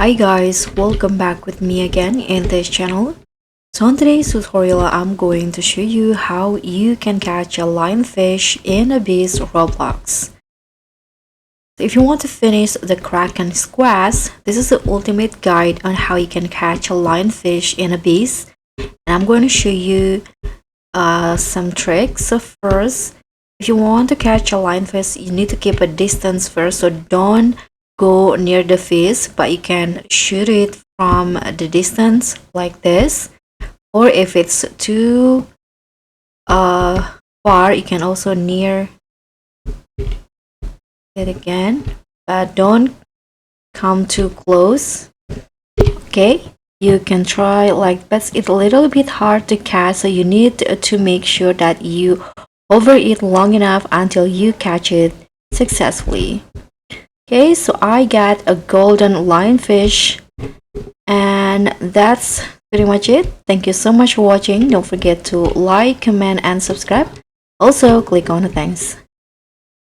Hi guys, welcome back with me again in this channel. So in today's tutorial, I'm going to show you how you can catch a lionfish in Abyss Roblox. If you want to finish the Kraken quest, this is the ultimate guide on how you can catch a lionfish in Abyss. And I'm going to show you some tricks. So first, if you want to catch a lionfish, you need to keep a distance first. So don't go near the fish, but you can shoot it from the distance like this. Or if it's too far, you can also near it again, but don't come too close. Okay, you can try like, but it's a little bit hard to catch, so you need to make sure that you hover it long enough until you catch it successfully. Okay, so I got a golden lionfish, and that's pretty much it. Thank you so much for watching. Don't forget to like, comment, and subscribe. Also, click on the thanks.